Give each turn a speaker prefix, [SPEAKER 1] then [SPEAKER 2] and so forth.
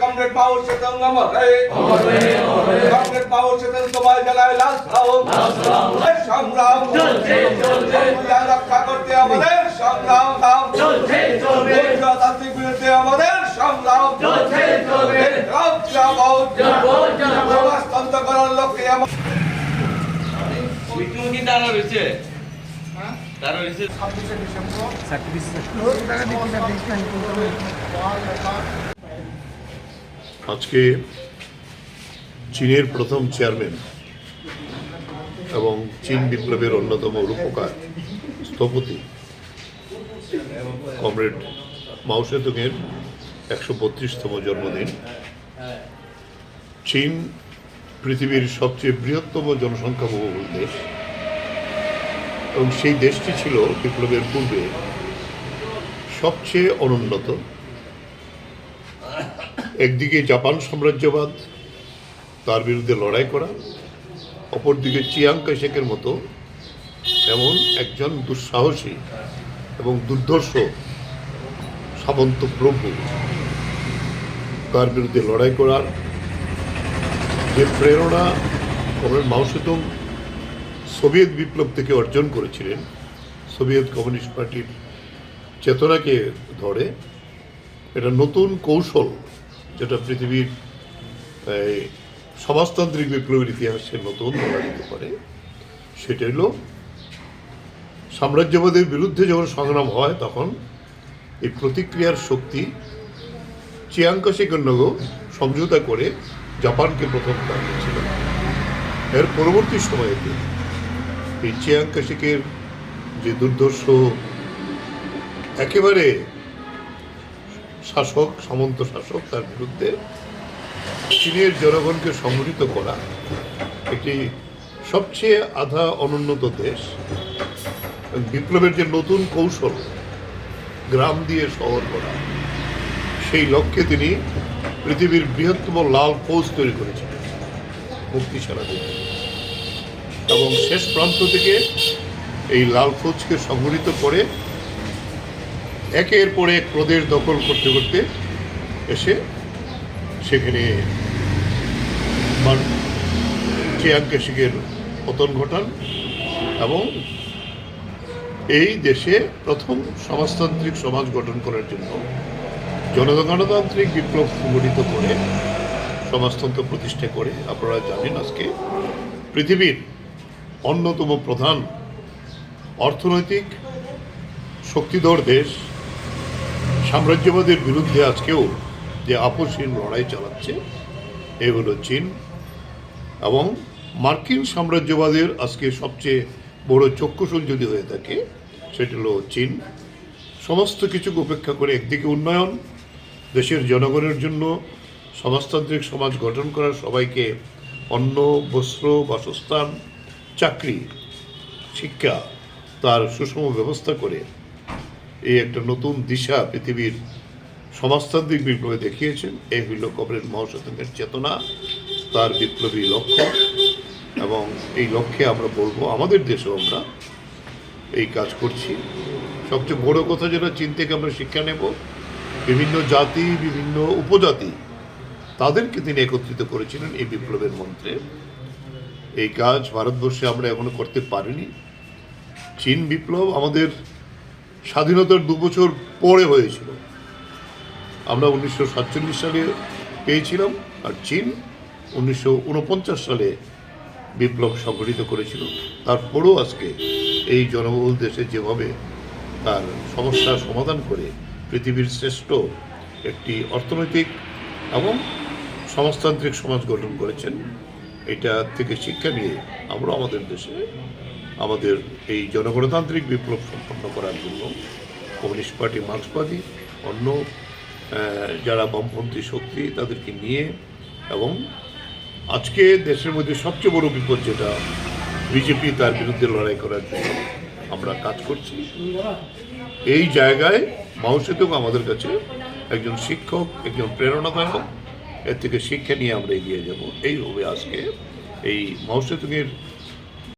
[SPEAKER 1] Comrade পাওয়ার চেতন আমার comrade পাওয়ার চেতন তোমায় জ্বালায় লাল সংগ্রাম রক্ষা করতে আমাদের সংগ্রাম গণতান্ত্রিক বিরুদ্ধে আমাদের সংগ্রাম সমাজতন্ত্র করার লক্ষ্যে তারা রয়েছে
[SPEAKER 2] আজকে চীনের প্রথম চেয়ারম্যান এবং চীন বিপ্লবের অন্যতম রূপকার স্থপতি কমরেড মাও সেতুংয়ের 132তম জন্মদিন। চীন পৃথিবীর সবচেয়ে বৃহত্তম জনসংখ্যাবহুল দেশ এবং সেই দেশটি ছিল বিপ্লবের পূর্বে সবচেয়ে অনুন্নত। একদিকে জাপান সাম্রাজ্যবাদ, তার বিরুদ্ধে লড়াই করা, অপরদিকে চিয়াং কাইশেকের মতো এমন একজন দুঃসাহসী এবং দুর্ধর্ষ সামন্ত প্রভু, তার বিরুদ্ধে লড়াই করার যে প্রেরণা কমরেড মাও সেতুং সোভিয়েত বিপ্লব থেকে অর্জন করেছিলেন, সোভিয়েত কমিউনিস্ট পার্টির চেতনাকে ধরে এটা নতুন কৌশল, যেটা পৃথিবীর সমাজতান্ত্রিক বিপ্লবের ইতিহাসে নতুন বলা যেতে পারে। সেটা হলো সাম্রাজ্যবাদের বিরুদ্ধে যখন সংগ্রাম হয় তখন এই প্রতিক্রিয়ার শক্তি চিয়াং কাইশেকের সঙ্গে সমঝোতা করে জাপানকে প্রথম দাঁড়িয়েছিল। এর পরবর্তী সময়েতে এই চিয়াং কাইশেকের যে দুর্ধর্ষ একেবারে শাসক, সামন্ত শাসক, তার বিরুদ্ধে চীনের জনগণকে সংগঠিত করা একটি সবচেয়ে আধা অনুন্নত দেশ। বিপ্লবের যে নতুন কৌশল, গ্রাম দিয়ে শহর করা, সেই লক্ষ্যে তিনি পৃথিবীর বৃহত্তম লাল ফৌজ তৈরি করেছিলেন মুক্তি সেনাদের, এবং শেষ প্রান্ত থেকে এই লাল ফৌজকে সংগঠিত করে একের পর এক প্রদেশ দখল করতে করতে এসে সেখানে চিয়াং কাইশেকের পতন ঘটান এবং এই দেশে প্রথম সমাজতান্ত্রিক সমাজ গঠন করার জন্য জনগণতান্ত্রিক বিপ্লব সংগঠিত করে সমাজতন্ত্র প্রতিষ্ঠা করে। আপনারা জানেন আজকে পৃথিবীর অন্যতম প্রধান অর্থনৈতিক শক্তিধর দেশ সাম্রাজ্যবাদের বিরুদ্ধে আজকেও যে আপোষহীন লড়াই চালাচ্ছে এ হলো চীন। এবং মার্কিন সাম্রাজ্যবাদের আজকে সবচেয়ে বড় চক্ষুশূল যদি হয়ে থাকে সেটা হলো চীন। সমস্ত কিছুকে উপেক্ষা করে একদিকে উন্নয়ন, দেশের জনগণের জন্য সমাজতান্ত্রিক সমাজ গঠন করা, সবাইকে অন্ন, বস্ত্র, বাসস্থান, চাকরি, শিক্ষা, তার সুষম ব্যবস্থা করে এই একটা নতুন দিশা পৃথিবীর সমাজতান্ত্রিক বিপ্লবে দেখিয়েছেন। এই হইল কমরেড মাও সেতুংয়ের চেতনা, তার বিপ্লবী লক্ষ্য। এবং এই লক্ষ্যে আমরা বলবো আমাদের দেশেও আমরা এই কাজ করছি। সবচেয়ে বড় কথা যেটা চীন থেকে আমরা শিক্ষা নেব, বিভিন্ন জাতি, বিভিন্ন উপজাতি, তাদেরকে তিনি একত্রিত করেছিলেন এই বিপ্লবের মন্ত্রে। এই কাজ ভারতবর্ষে আমরা এখনো করতে পারিনি। চীন বিপ্লব আমাদের স্বাধীনতার 2 বছর পরে হয়েছিল। আমরা 1947 সালে পেয়েছিলাম, আর চীন 1949 সালে বিপ্লব সংগঠিত করেছিল। তারপরেও আজকে এই জনবহুল দেশে যেভাবে তার সমস্যার সমাধান করে পৃথিবীর শ্রেষ্ঠ একটি অর্থনৈতিক এবং সমাজতান্ত্রিক সমাজ গঠন করেছেন, এটা থেকে শিক্ষা নিয়ে আমরা আমাদের দেশে আমাদের এই জনগণতান্ত্রিক বিপ্লব সম্পন্ন করার জন্য কমিউনিস্ট পার্টি, মার্ক্সবাদী, অন্য যারা বামপন্থী শক্তি তাদেরকে নিয়ে, এবং আজকে দেশের মধ্যে সবচেয়ে বড় বিপদ যেটা বিজেপি, তার বিরুদ্ধে লড়াই করার জন্য আমরা কাজ করছি। এই জায়গায় মাও সেতুং আমাদের কাছে একজন শিক্ষক, একজন প্রেরণাদায়ক। এর থেকে শিক্ষা নিয়ে আমরা এগিয়ে যাব। এই হবে আজকে এই মাও সেতুংয়ের